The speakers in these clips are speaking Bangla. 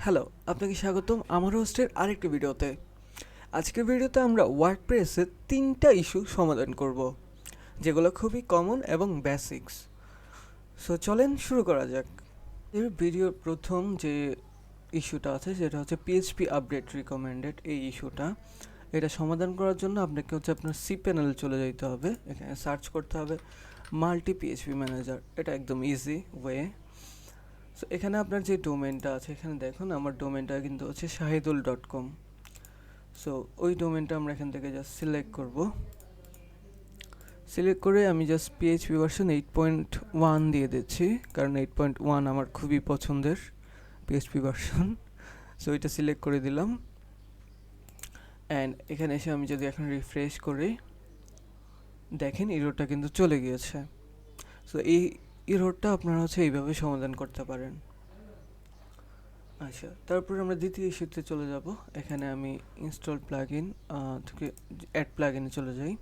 হ্যালো, আপনাকে স্বাগতম আমার হোস্টের আরেকটি ভিডিওতে। আজকের ভিডিওতে আমরা ওয়ার্ডপ্রেসের 3টা ইস্যু সমাধান করব, যেগুলো খুবই কমন এবং বেসিক্স। সো চলেন শুরু করা যাক। এর ভিডিওর প্রথম যে ইস্যুটা আছে সেটা হচ্ছে পিএইচপি আপডেট রিকমেন্ডেড। এই ইস্যুটা এটা সমাধান করার জন্য আপনাকে হচ্ছে আপনার সি প্যানেলে চলে যেতে হবে। এখানে সার্চ করতে হবে মাল্টি পিএইচপি ম্যানেজার। এটা একদম ইজি ওয়ে। সো এখানে আপনার যে ডোমেনটা আছে, এখানে দেখুন আমার ডোমেনটা কিন্তু হচ্ছে shahidul.com। সো ওই ডোমেনটা আমরা এখান থেকে জাস্ট সিলেক্ট করব। সিলেক্ট করে আমি জাস্ট পিএইচপি ভার্সন 8.1 দিয়ে দিচ্ছি, কারণ 8.1 আমার খুবই পছন্দের পিএইচপি ভার্সন। সো এটা সিলেক্ট করে দিলাম। অ্যান্ড এখানে এসে আমি যদি এখন রিফ্রেশ করি, দেখেন এররটা কিন্তু চলে গিয়েছে। সো এই এররটা আপনারা হচ্ছে এইভাবে সমাধান করতে পারেন। আচ্ছা, তারপর আমরা দ্বিতীয় ইস্যুতে চলে যাব। এখানে আমি ইনস্টল প্লাগইন থেকে অ্যাড প্লাগইনে চলে যাই।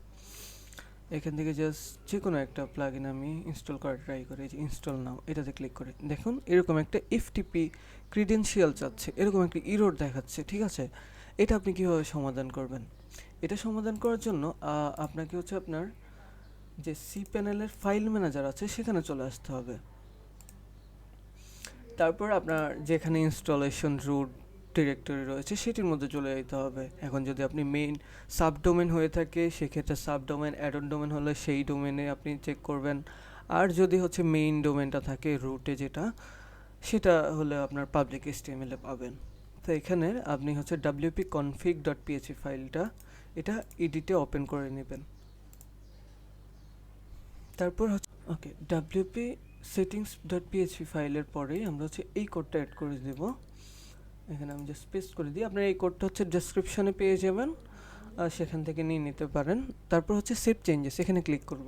এখান থেকে জাস্ট যে কোনো একটা প্লাগইন আমি ইনস্টল করার ট্রাই করি। যে ইনস্টল নাও, এটাতে ক্লিক করি। দেখুন এরকম একটা এফটিপি ক্রিডেনশিয়াল চাচ্ছে, এরকম একটা ইরর দেখাচ্ছে। ঠিক আছে, এটা আপনি কীভাবে সমাধান করবেন? এটা সমাধান করার জন্য আপনাকে হচ্ছে আপনার যে সি প্যানেলের ফাইল ম্যানেজার আছে সেখানে চলে আসতে হবে। তারপর আপনার যেখানে ইনস্টলেশন রুট ডিরেক্টরি রয়েছে সেটির মধ্যে চলে যেতে হবে। এখন যদি আপনি মেইন সাবডোমেন হয়ে থাকে সেক্ষেত্রে সাবডোমেন, অ্যাডন ডোমেন হলে সেই ডোমেনে আপনি চেক করবেন। আর যদি হচ্ছে মেইন ডোমেনটা থাকে রুটে যেটা, সেটা হলে আপনার পাবলিক HTML এ পাবেন। তো এখানে আপনি হচ্ছে wp-config.php ফাইলটা এটা এডিটে ওপেন করে নেবেন। তারপর হচ্ছে ওকে wp settings.php ফাইলের পরেই আমরা হচ্ছে এই কোডটা অ্যাড করে দেব। এখানে আমি জাস্ট পেস্ট করে দিই। আপনার এই কোডটা হচ্ছে ডেসক্রিপশনে পেয়ে যাবেন, আর সেখান থেকে নিয়ে নিতে পারেন। তারপর হচ্ছে সেভ চেঞ্জেস, এখানে ক্লিক করব।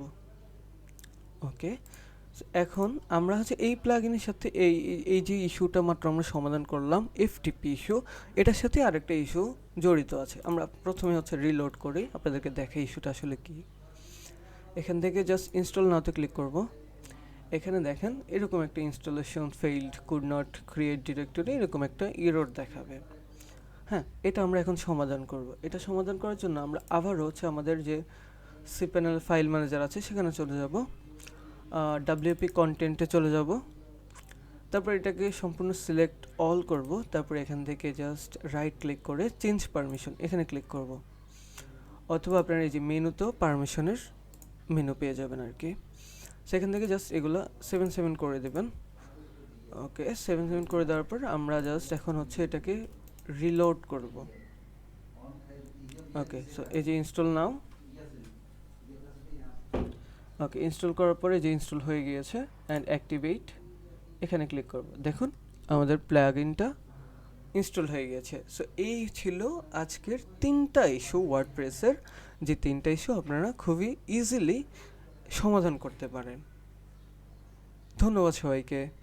ওকে, এখন আমরা হচ্ছে এই প্লাগইনের সাথে এই যে ইস্যুটা মাত্র আমরা সমাধান করলাম, FTP ইস্যু, এটার সাথে আরেকটা ইস্যু জড়িত আছে। আমরা প্রথমে হচ্ছে রিলোড করি, আপনাদেরকে দেখাই ইস্যুটা আসলে কি। এখান থেকে জাস্ট ইনস্টল নাওতে ক্লিক করব। এখানে দেখেন এরকম একটা installation failed, could not create directory, এরকম একটা এরর দেখাবে। হ্যাঁ, এটা আমরা এখন সমাধান করব। এটা সমাধান করার জন্য আমরা আবারও হচ্ছে আমাদের যে সি প্যানেল ফাইল ম্যানেজার আছে সেখানে চলে যাব, WP কন্টেন্টে চলে যাব। তারপর এটাকে সম্পূর্ণ সিলেক্ট অল করব। তারপর এখান থেকে জাস্ট রাইট ক্লিক করে চেঞ্জ পারমিশন, এখানে ক্লিক করব। অথবা আপনার এই যে মেনুতেও পারমিশনের মেনু পেয়ে যাবেন আর কি। সেখান থেকে জাস্ট এগুলো 7 করে দেবেন। ওকে, 7 করে দেওয়ার পর আমরা জাস্ট এখন হচ্ছে এটাকে রিলোড করব। ওকে, সো এই যে ইনস্টল নাও। ওকে, ইনস্টল করার পরে যে ইনস্টল হয়ে গিয়েছে অ্যান্ড অ্যাক্টিভেট, এখানে ক্লিক করব। দেখুন আমাদের প্লাগইনটা ইনস্টল হয়ে গেছে। সো এই ছিল আজকের 3টা ইস্যু ওয়ার্ডপ্রেসের, যে 3টা ইস্যু আপনারা খুবই ইজিলি সমাধান করতে পারেন। ধন্যবাদ সবাইকে।